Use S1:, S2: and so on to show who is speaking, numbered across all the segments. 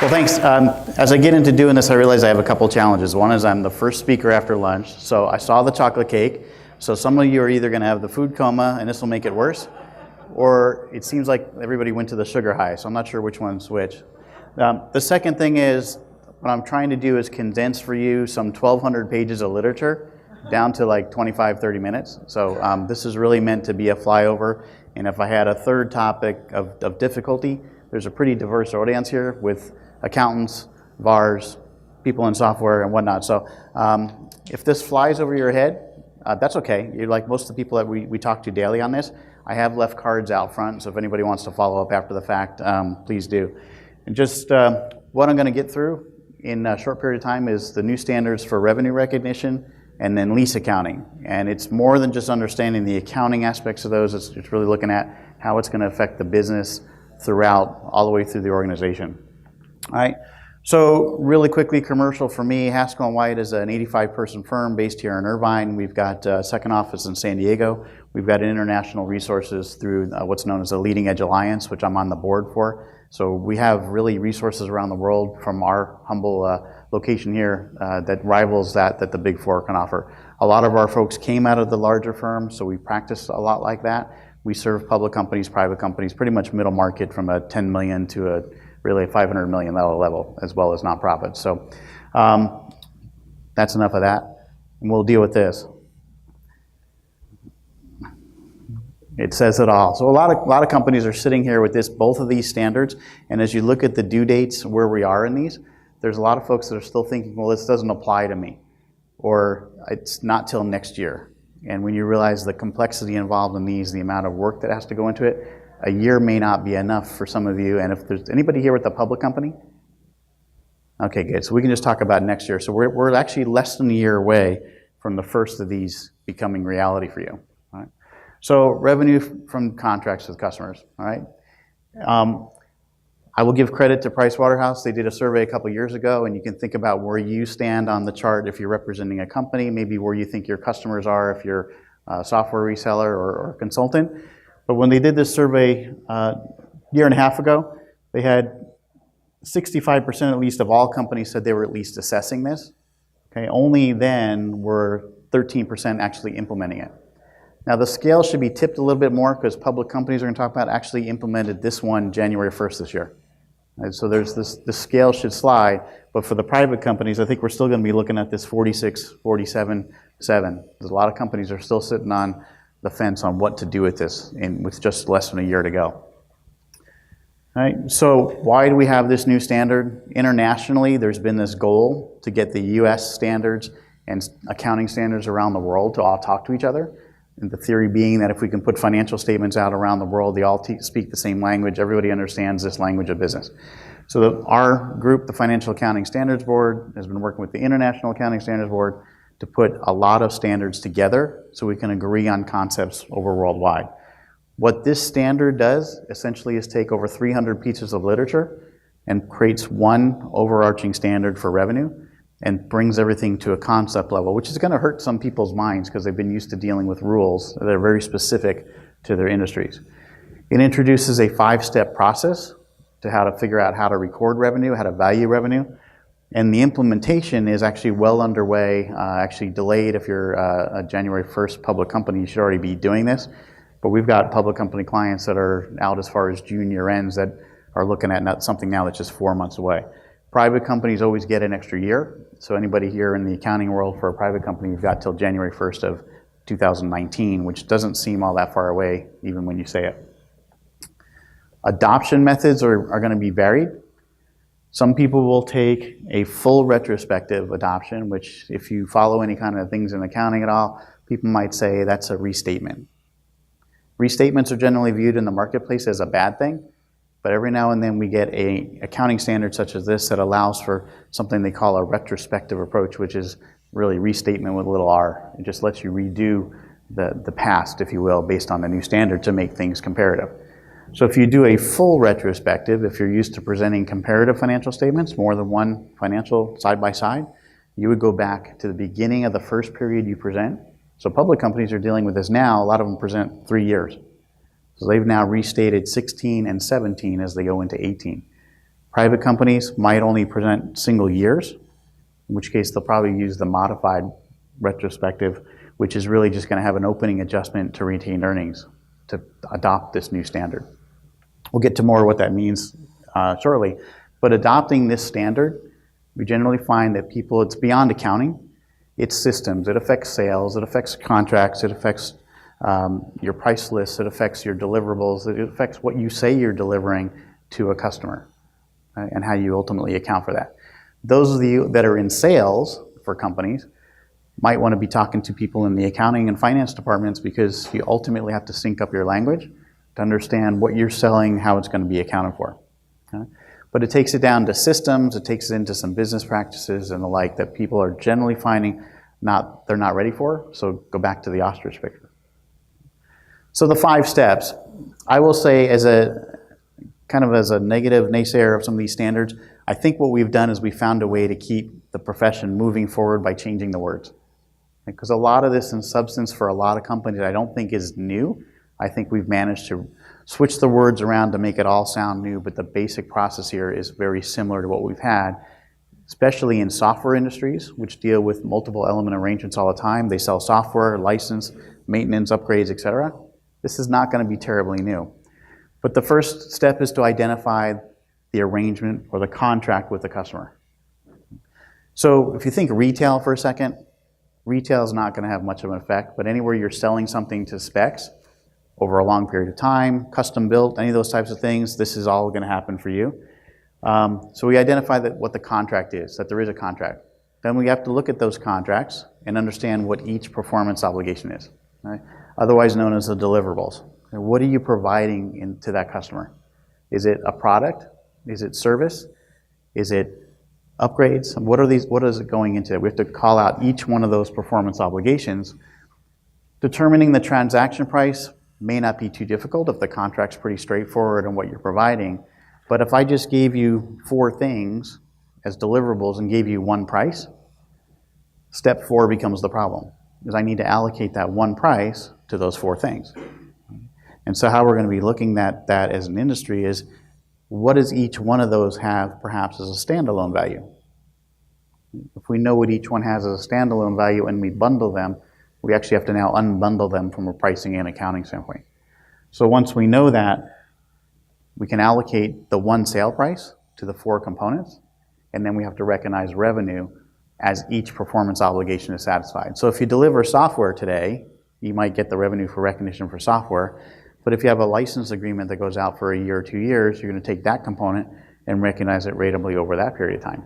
S1: Well, thanks. As I get into doing this, I realize I have a couple challenges. One is I'm the first speaker after lunch, so I saw the chocolate cake. So some of you are either going to have the food coma, and this will make it worse, or it seems like everybody went to the sugar high, so I'm not sure which one's which. The second thing is, what I'm trying to do is condense for you some 1,200 pages of literature down to like 25, 30 minutes. So this is really meant to be a flyover, and if I had a third topic of difficulty, there's a pretty diverse audience here with accountants, VARs, people in software and whatnot. So if this flies over your head, that's okay. You're like most of the people that we talk to daily on this. I have left cards out front, so if anybody wants to follow up after the fact, please do. And just what I'm going to get through in a short period of time is the new standards for revenue recognition and then lease accounting. And it's more than just understanding the accounting aspects of those. It's really looking at how it's going to affect the business throughout, all the way through the organization. All right, so really quickly, commercial for me, Haskell & White is an 85-person firm based here in Irvine. We've got a second office in San Diego. We've got international resources through what's known as the Leading Edge Alliance, which I'm on the board for. So we have really resources around the world from our humble location here that rivals that the Big Four can offer. A lot of our folks came out of the larger firms, so we practice a lot like that. We serve public companies, private companies, pretty much middle market from a 10 million to a really a $500 million level, as well as nonprofits. So that's enough of that, and we'll deal with this. It says it all. So a lot of companies are sitting here with both of these standards, and as you look at the due dates where we are in these, there's a lot of folks that are still thinking, well, this doesn't apply to me, or it's not till next year. And when you realize the complexity involved in these, the amount of work that has to go into it, a year may not be enough for some of you. And if there's anybody here with a public company? Okay, good. So we can just talk about next year. So we're actually less than a year away from the first of these becoming reality for you. All right? So revenue from contracts with customers. All right. I will give credit to Pricewaterhouse. They did a survey a couple years ago, and you can think about where you stand on the chart if you're representing a company, maybe where you think your customers are if you're a software reseller or consultant. But when they did this survey a year and a half ago, they had 65% at least of all companies said they were at least assessing this. Okay, only then were 13% actually implementing it. Now the scale should be tipped a little bit more because public companies are going to talk about actually implemented this one January 1st this year. And so there's the scale should slide, but for the private companies, I think we're still going to be looking at this 46, 47, 7. There's a lot of companies that are still sitting on the fence on what to do with this with just less than a year to go. All right, so why do we have this new standard? Internationally, there's been this goal to get the US standards and accounting standards around the world to all talk to each other. And the theory being that if we can put financial statements out around the world, they all speak the same language, everybody understands this language of business. So our group, the Financial Accounting Standards Board, has been working with the International Accounting Standards Board to put a lot of standards together so we can agree on concepts over worldwide. What this standard does essentially is take over 300 pieces of literature and creates one overarching standard for revenue and brings everything to a concept level, which is going to hurt some people's minds because they've been used to dealing with rules that are very specific to their industries. It introduces a 5-step process to how to figure out how to record revenue, how to value revenue, and the implementation is actually well underway, actually delayed. If you're a January 1st public company, you should already be doing this, but we've got public company clients that are out as far as June year ends that are looking at something now that's just 4 months away. Private companies always get an extra year. So anybody here in the accounting world for a private company, you've got till January 1st of 2019, which doesn't seem all that far away, even when you say it. Adoption methods are going to be varied. Some people will take a full retrospective adoption, which if you follow any kind of things in accounting at all, people might say that's a restatement. Restatements are generally viewed in the marketplace as a bad thing. But every now and then we get an accounting standard such as this that allows for something they call a retrospective approach, which is really restatement with a little r. It just lets you redo the past, if you will, based on the new standard to make things comparative. So if you do a full retrospective, if you're used to presenting comparative financial statements, more than one financial side by side, you would go back to the beginning of the first period you present. So public companies are dealing with this now. A lot of them present 3 years. So they've now restated 16 and 17 as they go into 18. Private companies might only present single years, in which case they'll probably use the modified retrospective, which is really just going to have an opening adjustment to retained earnings to adopt this new standard. We'll get to more of what that means shortly, but adopting this standard, we generally find that people, it's beyond accounting, it's systems, it affects sales, it affects contracts, it affects your price lists, it affects your deliverables, it affects what you say you're delivering to a customer, right, and how you ultimately account for that. Those of you that are in sales for companies might want to be talking to people in the accounting and finance departments, because you ultimately have to sync up your language to understand what you're selling, how it's going to be accounted for. Okay? But it takes it down to systems, it takes it into some business practices and the like that people are generally finding they're not ready for, so go back to the ostrich picture. So the 5 steps, I will say as a kind of as a negative naysayer of some of these standards, I think what we've done is we found a way to keep the profession moving forward by changing the words. Because a lot of this in substance for a lot of companies I don't think is new. I think we've managed to switch the words around to make it all sound new, but the basic process here is very similar to what we've had, especially in software industries, which deal with multiple element arrangements all the time. They sell software, license, maintenance, upgrades, etc. This is not going to be terribly new. But the first step is to identify the arrangement or the contract with the customer. So if you think retail for a second, retail is not going to have much of an effect, but anywhere you're selling something to specs over a long period of time, custom built, any of those types of things, this is all going to happen for you. So we identify what the contract is, that there is a contract. Then we have to look at those contracts and understand what each performance obligation is, right? Otherwise known as the deliverables. What are you providing to that customer? Is it a product? Is it service? Is it upgrades? What is it going into? We have to call out each one of those performance obligations. Determining the transaction price may not be too difficult if the contract's pretty straightforward on what you're providing. But if I just gave you 4 things as deliverables and gave you one price, step 4 becomes the problem, because I need to allocate that one price to those 4 things. And so how we're going to be looking at that as an industry is, what does each one of those have perhaps as a standalone value? If we know what each one has as a standalone value and we bundle them, we actually have to now unbundle them from a pricing and accounting standpoint. So once we know that, we can allocate the one sale price to the 4 components, and then we have to recognize revenue as each performance obligation is satisfied. So if you deliver software today, you might get the revenue for recognition for software, but if you have a license agreement that goes out for a year or 2 years, you're going to take that component and recognize it ratably over that period of time.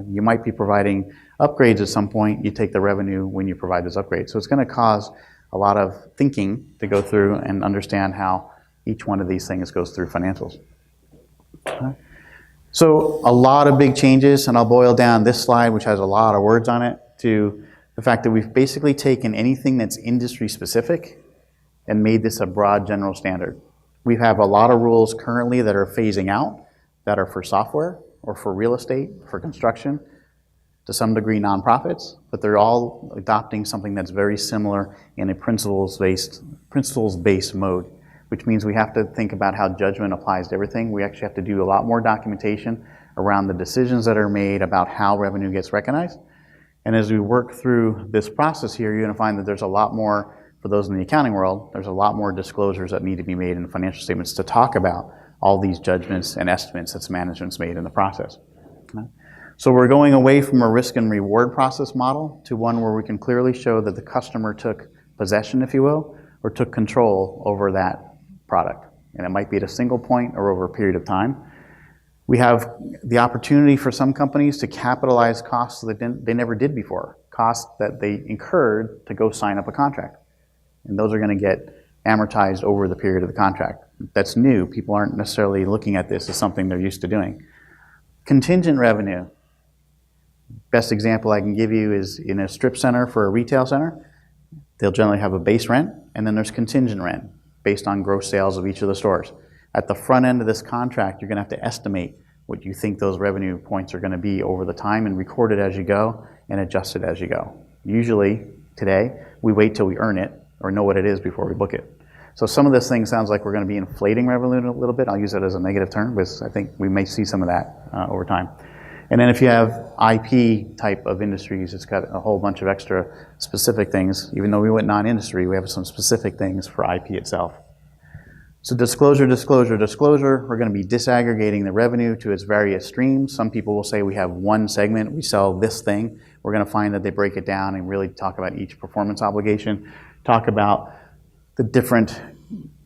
S1: You might be providing upgrades at some point, you take the revenue when you provide those upgrades. So it's going to cause a lot of thinking to go through and understand how each one of these things goes through financials. Okay. So a lot of big changes, and I'll boil down this slide, which has a lot of words on it, to the fact that we've basically taken anything that's industry specific and made this a broad general standard. We have a lot of rules currently that are phasing out that are for software or for real estate, for construction, to some degree nonprofits, but they're all adopting something that's very similar in a principles-based mode, which means we have to think about how judgment applies to everything. We actually have to do a lot more documentation around the decisions that are made about how revenue gets recognized. And as we work through this process here, you're going to find that there's a lot more, for those in the accounting world, there's a lot more disclosures that need to be made in the financial statements to talk about all these judgments and estimates that management's made in the process. Okay? So we're going away from a risk and reward process model to one where we can clearly show that the customer took possession, if you will, or took control over that product. And it might be at a single point or over a period of time. We have the opportunity for some companies to capitalize costs that they never did before, costs that they incurred to go sign up a contract. And those are going to get amortized over the period of the contract. That's new. People aren't necessarily looking at this as something they're used to doing. Contingent revenue. Best example I can give you is in a strip center for a retail center. They'll generally have a base rent, and then there's contingent rent based on gross sales of each of the stores. At the front end of this contract, you're going to have to estimate what you think those revenue points are going to be over the time and record it as you go and adjust it as you go. Usually, today, we wait till we earn it or know what it is before we book it. So some of this thing sounds like we're going to be inflating revenue a little bit. I'll use it as a negative term, because I think we may see some of that over time. And then if you have IP type of industries, it's got a whole bunch of extra specific things. Even though we went non-industry, we have some specific things for IP itself. So disclosure, disclosure, disclosure. We're going to be disaggregating the revenue to its various streams. Some people will say we have one segment, we sell this thing. We're going to find that they break it down and really talk about each performance obligation, talk about the different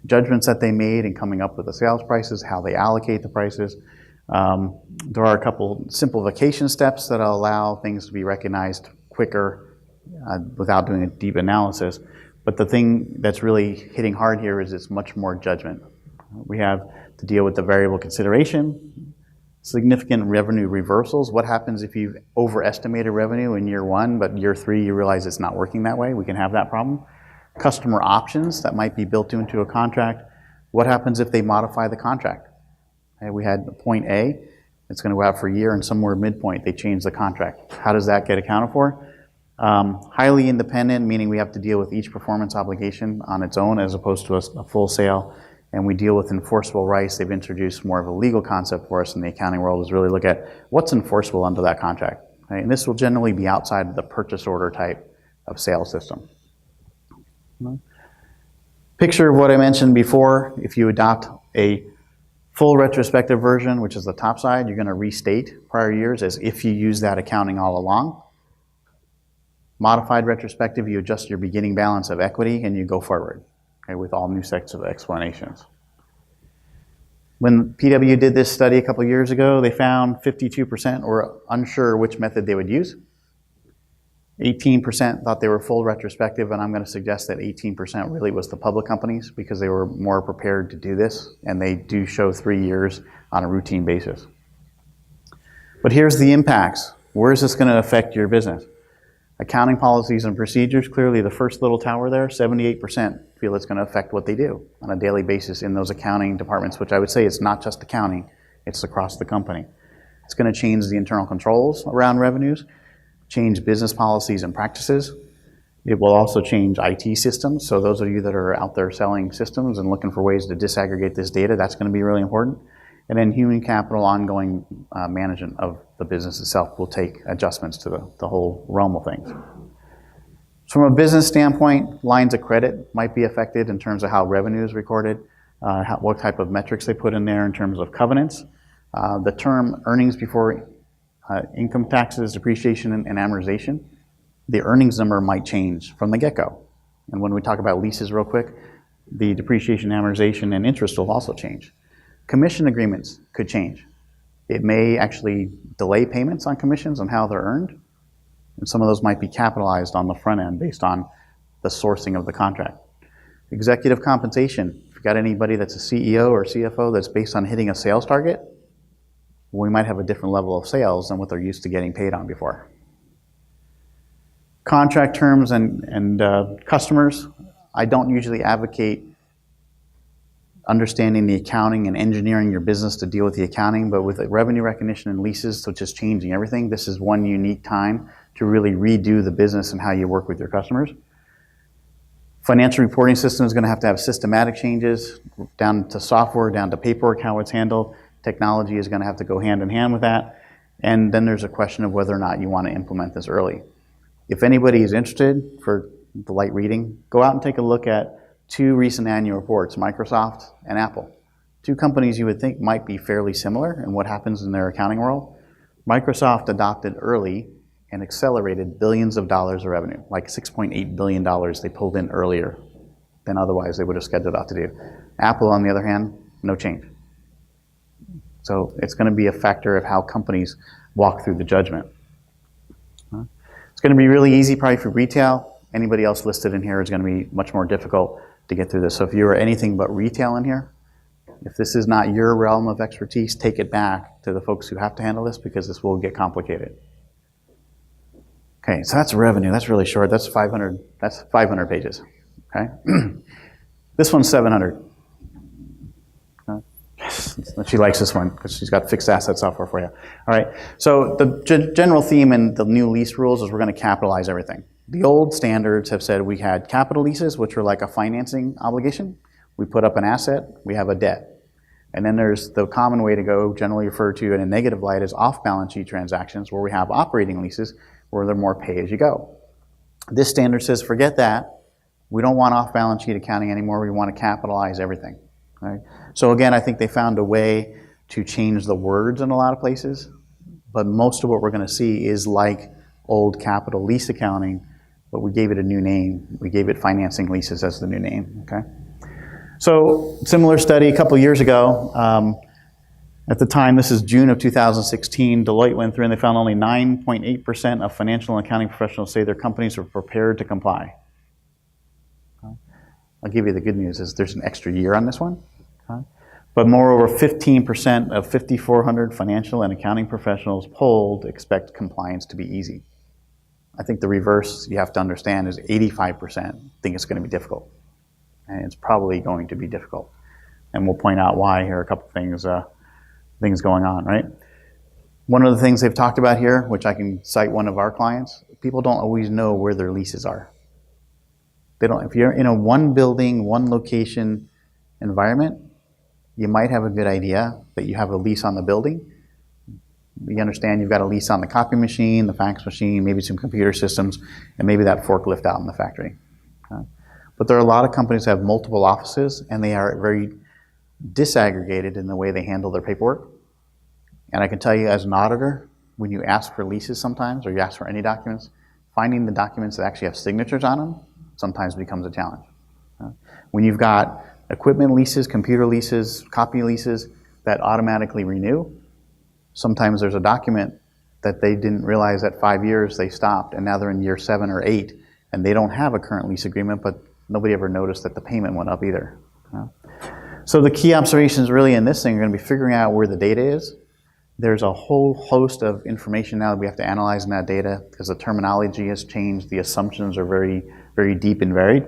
S1: judgments that they made in coming up with the sales prices, how they allocate the prices. There are a couple simplification steps that allow things to be recognized quicker without doing a deep analysis. But the thing that's really hitting hard here is it's much more judgment. We have to deal with the variable consideration, significant revenue reversals. What happens if you've overestimated revenue in year one, but year three you realize it's not working that way? We can have that problem. Customer options that might be built into a contract. What happens if they modify the contract? Okay, we had point A, it's going to go out for a year, and somewhere midpoint they change the contract. How does that get accounted for? Highly independent, meaning we have to deal with each performance obligation on its own as opposed to a full sale. And we deal with enforceable rights. They've introduced more of a legal concept for us in the accounting world, is really look at what's enforceable under that contract. Right? And this will generally be outside of the purchase order type of sales system. Picture of what I mentioned before. If you adopt a full retrospective version, which is the top side, you're going to restate prior years as if you use that accounting all along. Modified retrospective, you adjust your beginning balance of equity and you go forward, okay, with all new sets of explanations. When PW did this study a couple years ago, they found 52% were unsure which method they would use. 18% thought they were full retrospective, and I'm going to suggest that 18% really was the public companies because they were more prepared to do this, and they do show 3 years on a routine basis. But here's the impacts. Where is this going to affect your business? Accounting policies and procedures, clearly the first little tower there, 78% feel it's going to affect what they do on a daily basis in those accounting departments, which I would say it's not just accounting, it's across the company. It's going to change the internal controls around revenues, change business policies and practices. It will also change IT systems. So those of you that are out there selling systems and looking for ways to disaggregate this data, that's going to be really important. And then human capital ongoing management of the business itself will take adjustments to the whole realm of things. From a business standpoint, lines of credit might be affected in terms of how revenue is recorded, what type of metrics they put in there in terms of covenants. The term earnings before income taxes, depreciation, and amortization, the earnings number might change from the get-go. And when we talk about leases real quick, the depreciation, amortization, and interest will also change. Commission agreements could change. It may actually delay payments on commissions on how they're earned, and some of those might be capitalized on the front end based on the sourcing of the contract. Executive compensation, if you've got anybody that's a CEO or CFO that's based on hitting a sales target, we might have a different level of sales than what they're used to getting paid on before. Contract terms and customers, I don't usually advocate understanding the accounting and engineering your business to deal with the accounting, but with revenue recognition and leases, so just changing everything, this is one unique time to really redo the business and how you work with your customers. Financial reporting system is going to have systematic changes, down to software, down to paperwork, how it's handled. Technology is going to have to go hand in hand with that. And then there's a question of whether or not you want to implement this early. If anybody is interested, for the light reading, go out and take a look at 2 recent annual reports, Microsoft and Apple. 2 companies you would think might be fairly similar in what happens in their accounting world. Microsoft adopted early and accelerated billions of dollars of revenue, like $6.8 billion they pulled in earlier than otherwise they would have scheduled out to do. Apple, on the other hand, no change. So it's going to be a factor of how companies walk through the judgment. It's going to be really easy probably for retail. Anybody else listed in here is going to be much more difficult to get through this. So if you are anything but retail in here, if this is not your realm of expertise, take it back to the folks who have to handle this because this will get complicated. Okay, so that's revenue. That's really short. That's 500 pages. Okay, this one's 700. She likes this one because she's got fixed asset software for you. All right, so the general theme in the new lease rules is we're going to capitalize everything. The old standards have said we had capital leases, which were like a financing obligation. We put up an asset, we have a debt. And then there's the common way to go, generally referred to in a negative light, as off-balance sheet transactions, where we have operating leases, where they're more pay-as-you-go. This standard says, forget that. We don't want off-balance sheet accounting anymore. We want to capitalize everything. Right? So again, I think they found a way to change the words in a lot of places, but most of what we're going to see is like old capital lease accounting, but we gave it a new name. We gave it financing leases as the new name. Okay. So similar study a couple years ago. At the time, this is June of 2016, Deloitte went through and they found only 9.8% of financial and accounting professionals say their companies are prepared to comply. I'll give you the good news is there's an extra year on this one. But moreover, 15% of 5,400 financial and accounting professionals polled expect compliance to be easy. I think the reverse you have to understand is 85% think it's going to be difficult. And it's probably going to be difficult. And we'll point out why here, a couple things going on, right? One of the things they've talked about here, which I can cite one of our clients, people don't always know where their leases are. They don't. If you're in a one building, one location environment, you might have a good idea that you have a lease on the building. You understand you've got a lease on the copy machine, the fax machine, maybe some computer systems, and maybe that forklift out in the factory. But there are a lot of companies that have multiple offices, and they are very disaggregated in the way they handle their paperwork. And I can tell you as an auditor, when you ask for leases sometimes, or you ask for any documents, finding the documents that actually have signatures on them sometimes becomes a challenge. When you've got equipment leases, computer leases, copy leases that automatically renew, sometimes there's a document that they didn't realize at 5 years they stopped, and now they're in year 7 or 8, and they don't have a current lease agreement, but nobody ever noticed that the payment went up either. So the key observations really in this thing are going to be figuring out where the data is. There's a whole host of information now that we have to analyze in that data because the terminology has changed, the assumptions are very, very deep and varied.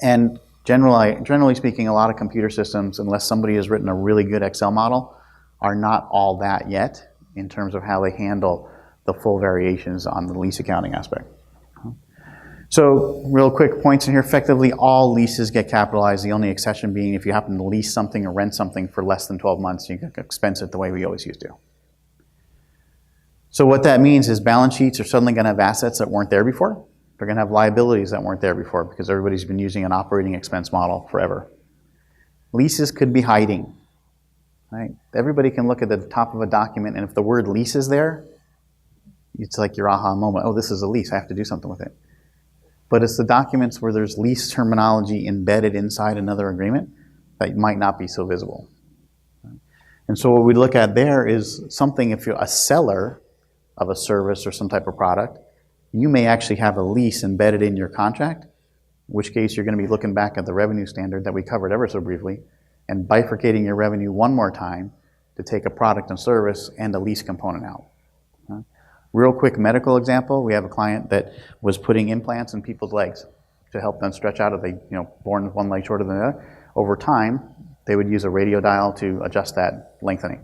S1: And generally speaking, a lot of computer systems, unless somebody has written a really good Excel model, are not all that yet in terms of how they handle the full variations on the lease accounting aspect. So real quick points in here, effectively all leases get capitalized, the only exception being if you happen to lease something or rent something for less than 12 months, you can expense it the way we always used to. So what that means is balance sheets are suddenly going to have assets that weren't there before. They're going to have liabilities that weren't there before because everybody's been using an operating expense model forever. Leases could be hiding. Right? Everybody can look at the top of a document, and if the word lease is there, it's like your aha moment. Oh, this is a lease. I have to do something with it. But it's the documents where there's lease terminology embedded inside another agreement that might not be so visible. And so what we look at there is something, if you're a seller of a service or some type of product, you may actually have a lease embedded in your contract, in which case you're going to be looking back at the revenue standard that we covered ever so briefly and bifurcating your revenue one more time to take a product and service and a lease component out. Real quick medical example, we have a client that was putting implants in people's legs to help them stretch out if they, born with one leg shorter than the other. Over time, they would use a radio dial to adjust that lengthening.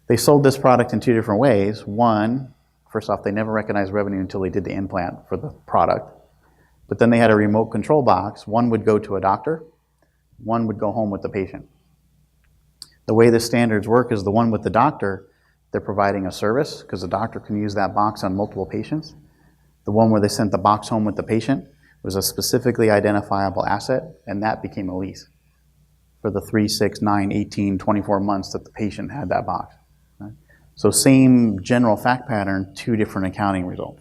S1: They sold this product in 2 different ways. One, first off, they never recognized revenue until they did the implant for the product. But then they had a remote control box. One would go to a doctor, one would go home with the patient. The way the standards work is the one with the doctor, they're providing a service because the doctor can use that box on multiple patients. The one where they sent the box home with the patient was a specifically identifiable asset, and that became a lease for the 3, 6, 9, 18, 24 months that the patient had that box. Right? So same general fact pattern, 2 different accounting results.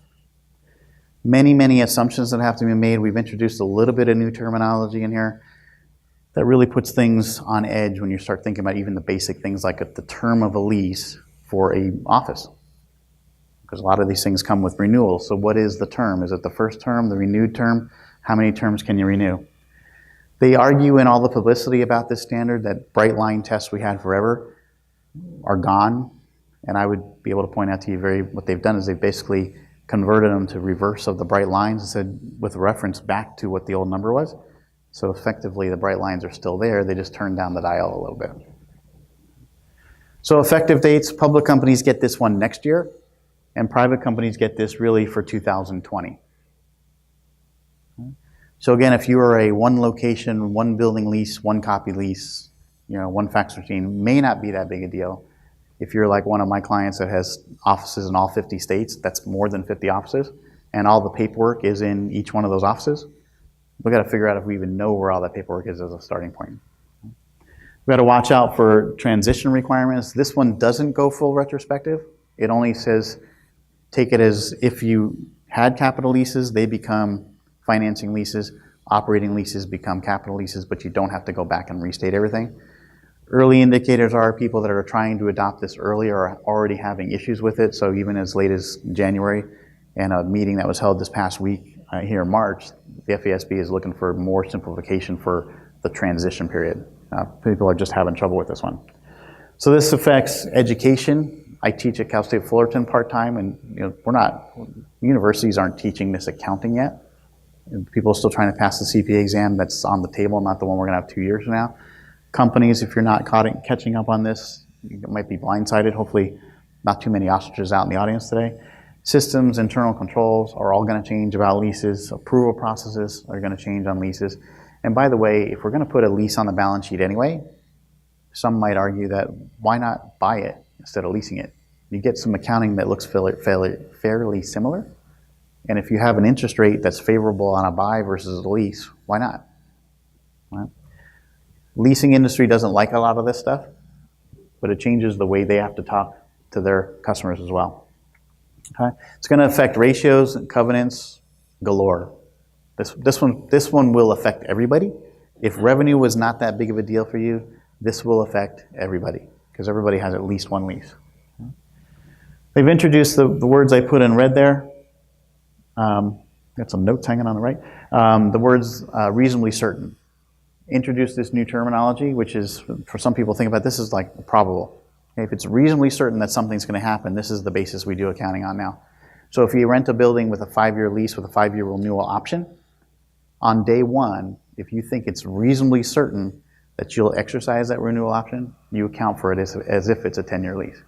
S1: Many, many assumptions that have to be made. We've introduced a little bit of new terminology in here that really puts things on edge when you start thinking about even the basic things like the term of a lease for a office. Because a lot of these things come with renewals. So what is the term? Is it the first term, the renewed term? How many terms can you renew? They argue in all the publicity about this standard that bright line tests we had forever are gone. And I would be able to point out to you what they've done is they've basically converted them to reverse of the bright lines and said with reference back to what the old number was. So effectively the bright lines are still there. They just turned down the dial a little bit. So effective dates, public companies get this one next year, and private companies get this really for 2020. So again, if you are a one location, one building lease, one copy lease, one fax machine, may not be that big a deal. If you're like one of my clients that has offices in all 50 states, that's more than 50 offices, and all the paperwork is in each one of those offices, we've got to figure out if we even know where all that paperwork is as a starting point. We've got to watch out for transition requirements. This one doesn't go full retrospective. It only says, take it as if you had capital leases, they become financing leases. Operating leases become capital leases, but you don't have to go back and restate everything. Early indicators are people that are trying to adopt this early are already having issues with it. So even as late as January, and a meeting that was held this past week here in March, the FASB is looking for more simplification for the transition period. People are just having trouble with this one. So this affects education. I teach at Cal State Fullerton part-time, and universities aren't teaching this accounting yet. People are still trying to pass the CPA exam that's on the table, not the one we're going to have 2 years from now. Companies, if you're not catching up on this, you might be blindsided. Hopefully not too many ostriches out in the audience today. Systems, internal controls are all going to change about leases. Approval processes are going to change on leases. And by the way, if we're going to put a lease on the balance sheet anyway, some might argue that why not buy it instead of leasing it? You get some accounting that looks fairly similar. And if you have an interest rate that's favorable on a buy versus a lease, why not? Right? Leasing industry doesn't like a lot of this stuff, but it changes the way they have to talk to their customers as well. Okay? It's going to affect ratios and covenants galore. This one will affect everybody. If revenue was not that big of a deal for you, this will affect everybody because everybody has at least one lease. They've introduced the words I put in red there. Got some notes hanging on the right. The words reasonably certain. Introduce this new terminology, which is, for some people think about this as like probable. Okay, if it's reasonably certain that something's going to happen, this is the basis we do accounting on now. So if you rent a building with a 5-year lease with a 5-year renewal option, on day one, if you think it's reasonably certain that you'll exercise that renewal option, you account for it as if it's a 10-year lease.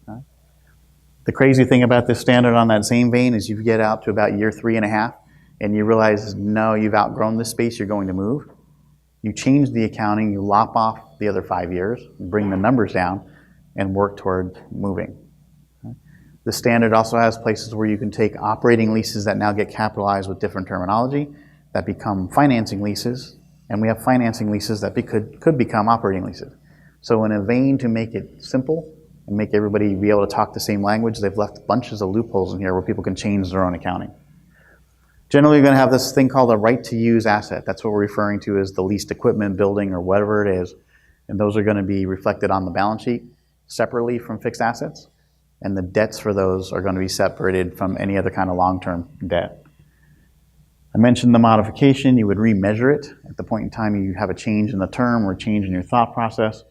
S1: Okay? The crazy thing about this standard on that same vein is you get out to about year 3.5 and you realize, no, you've outgrown this space, you're going to move. You change the accounting, you lop off the other 5 years, bring the numbers down, and work toward moving. Okay? The standard also has places where you can take operating leases that now get capitalized with different terminology that become financing leases, and we have financing leases that could become operating leases. So in a vein to make it simple and make everybody be able to talk the same language, they've left bunches of loopholes in here where people can change their own accounting. Generally, you're going to have this thing called a right-to-use asset. That's what we're referring to as the leased equipment, building, or whatever it is. And those are going to be reflected on the balance sheet separately from fixed assets. And the debts for those are going to be separated from any other kind of long-term debt. I mentioned the modification. You would remeasure it at the point in time you have a change in the term or a change in your thought process.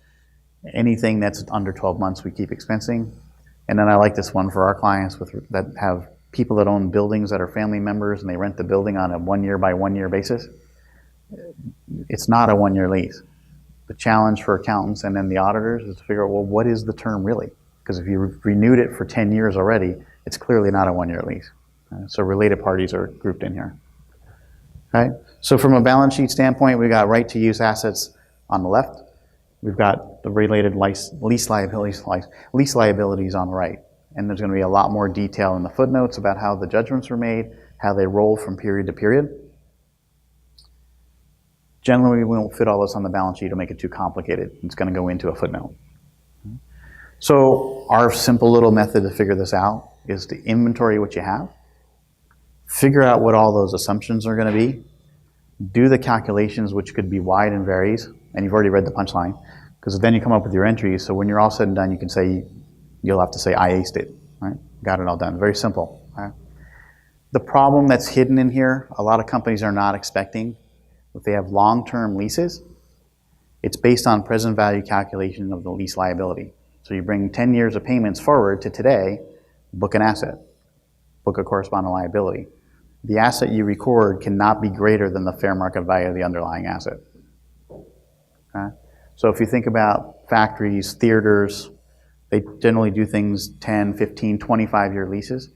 S1: Anything that's under 12 months, we keep expensing. And then I like this one for our clients that have people that own buildings that are family members and they rent the building on a 1-year by 1-year basis. It's not a 1-year lease. The challenge for accountants and then the auditors is to figure out, well, what is the term really? Because if you renewed it for 10 years already, it's clearly not a 1-year lease. So related parties are grouped in here. Okay? So from a balance sheet standpoint, we've got right to use assets on the left. We've got the related lease liabilities on the right. And there's going to be a lot more detail in the footnotes about how the judgments were made, how they roll from period to period. Generally, we won't fit all this on the balance sheet. It'll make it too complicated. It's going to go into a footnote. So our simple little method to figure this out is to inventory what you have, figure out what all those assumptions are going to be, do the calculations, which could be wide and varies, and you've already read the punchline, because then you come up with your entries. So when you're all said and done, you can say, you'll have to say, I aced it, right? Got it all done. Very simple. Right? The problem that's hidden in here, a lot of companies are not expecting, if they have long-term leases, it's based on present value calculation of the lease liability. So you bring 10 years of payments forward to today, book an asset, book a corresponding liability. The asset you record cannot be greater than the fair market value of the underlying asset. Okay? So if you think about factories, theaters, they generally do things 10, 15, 25-year leases.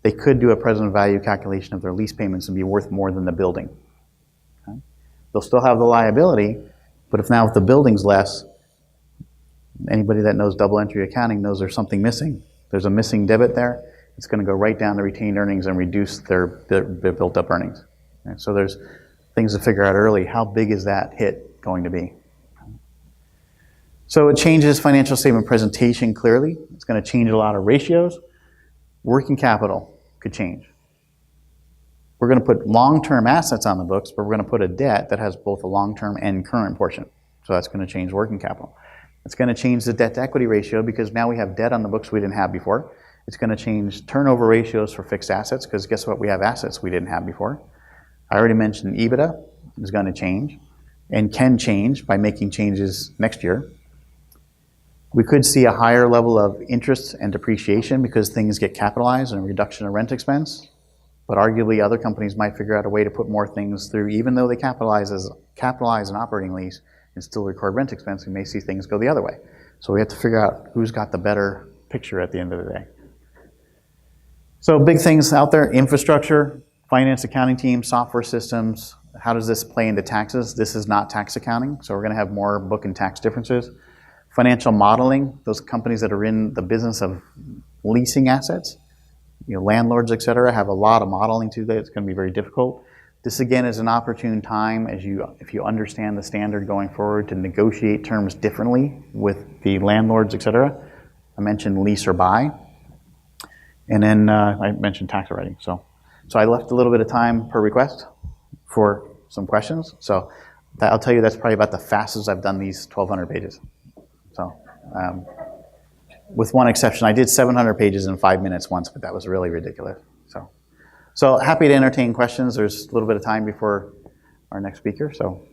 S1: they could do a present value calculation of their lease payments and be worth more than the building. Okay? They'll still have the liability, but if the building's less, anybody that knows double entry accounting knows there's something missing. There's a missing debit there. It's going to go right down to retained earnings and reduce their built up earnings. Okay? So there's things to figure out early. How big is that hit going to be? So it changes financial statement presentation clearly. It's going to change a lot of ratios. Working capital could change. We're going to put long-term assets on the books, but we're going to put a debt that has both a long-term and current portion. So that's going to change working capital. It's going to change the debt-to-equity ratio because now we have debt on the books we didn't have before. It's going to change turnover ratios for fixed assets because guess what? We have assets we didn't have before. I already mentioned EBITDA is going to change and can change by making changes next year. We could see a higher level of interest and depreciation because things get capitalized and a reduction of rent expense. But arguably other companies might figure out a way to put more things through, even though they capitalize an operating lease and still record rent expense, we may see things go the other way. So we have to figure out who's got the better picture at the end of the day. So big things out there: infrastructure, finance accounting team, software systems. How does this play into taxes? This is not tax accounting, so we're going to have more book and tax differences. Financial modeling, those companies that are in the business of leasing assets, landlords, et cetera, have a lot of modeling to that. It's going to be very difficult. This again is an opportune time if you understand the standard going forward to negotiate terms differently with the landlords, et cetera. I mentioned lease or buy. And then I mentioned tax already. So I left a little bit of time per request for some questions. So I'll tell you that's probably about the fastest I've done these 1,200 pages. So, with one exception, I did 700 pages in 5 minutes once, but that was really ridiculous. So happy to entertain questions. There's a little bit of time before our next speaker, so